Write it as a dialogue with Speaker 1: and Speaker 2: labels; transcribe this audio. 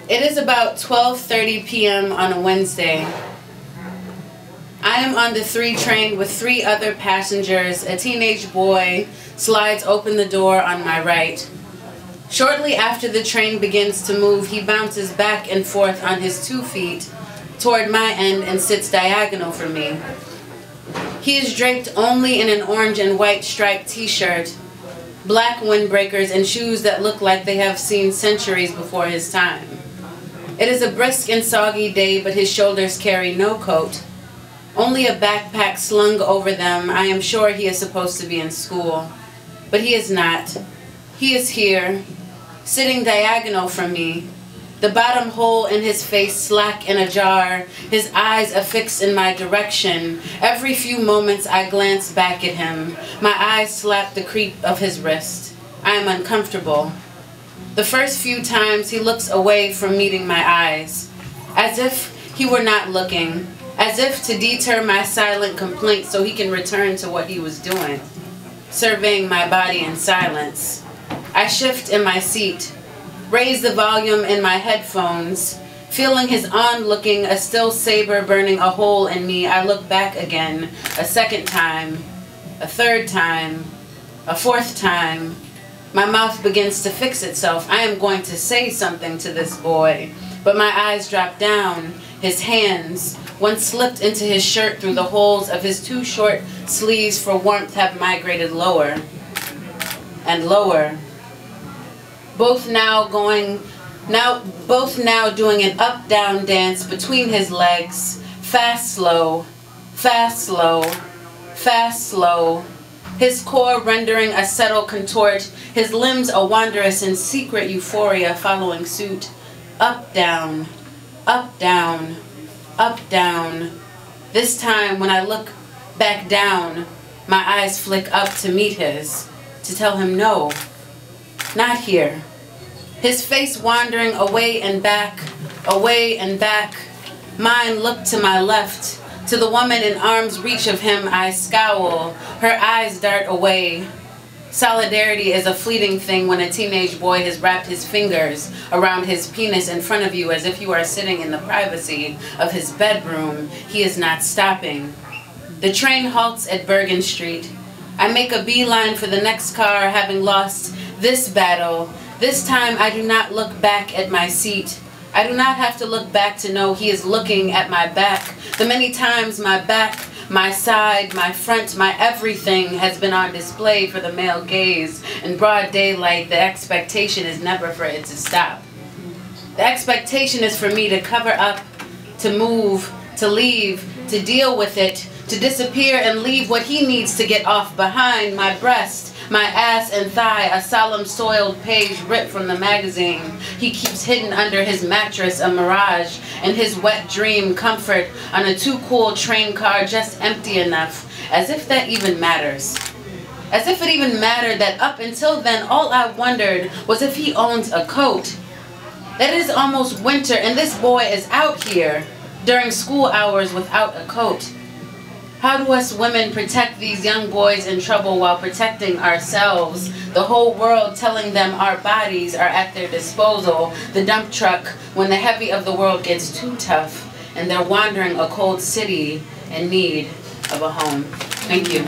Speaker 1: It is about 12:30 p.m. on a Wednesday. I am on the 3 train with 3 other passengers. A teenage boy slides open the door on my right. Shortly after the train begins to move, he bounces back and forth on his 2 feet toward my end and sits diagonal from me. He is draped only in an orange and white striped t-shirt, black windbreakers, and shoes that look like they have seen centuries before his time. It is a brisk and soggy day, but his shoulders carry no coat, only a backpack slung over them. I am sure he is supposed to be in school, but he is not. He is here, sitting diagonal from me, the bottom hole in his face slack and ajar, his eyes affixed in my direction. Every few moments I glance back at him. My eyes slap the creep of his wrist. I am uncomfortable. The first few times he looks away from meeting my eyes, as if he were not looking, as if to deter my silent complaint so he can return to what he was doing, surveying my body in silence. I shift in my seat, raise the volume in my headphones, feeling his onlooking, a still saber burning a hole in me. I look back again, a second time, a third time, a fourth time. My mouth begins to fix itself. I am going to say something to this boy, but my eyes drop down. His hands, once slipped into his shirt through the holes of his 2 short sleeves for warmth, have migrated lower and lower. Both now doing an up-down dance between his legs. Fast, slow, fast, slow, fast, slow. His core rendering a subtle contort, his limbs a wondrous and secret euphoria following suit. Up, down, up, down, up, down. This time when I look back down, my eyes flick up to meet his, to tell him no, not here. His face wandering away and back, away and back. Mine look to my left. To the woman in arm's reach of him, I scowl. Her eyes dart away. Solidarity is a fleeting thing when a teenage boy has wrapped his fingers around his penis in front of you as if you are sitting in the privacy of his bedroom. He is not stopping. The train halts at Bergen Street. I make a beeline for the next car, having lost this battle. This time I do not look back at my seat. I do not have to look back to know he is looking at my back. The many times my back, my side, my front, my everything has been on display for the male gaze. In broad daylight, the expectation is never for it to stop. The expectation is for me to cover up, to move, to leave, to deal with it, to disappear and leave what he needs to get off behind: my breast, my ass and thigh, a solemn soiled page ripped from the magazine. He keeps hidden under his mattress, a mirage, and his wet dream comfort on a too cool train car just empty enough, as if that even matters. As if it even mattered that up until then all I wondered was if he owns a coat. That it is almost winter and this boy is out here during school hours without a coat. How do us women protect these young boys in trouble while protecting ourselves? The whole world telling them our bodies are at their disposal. The dump truck when the heavy of the world gets too tough and they're wandering a cold city in need of a home. Thank you.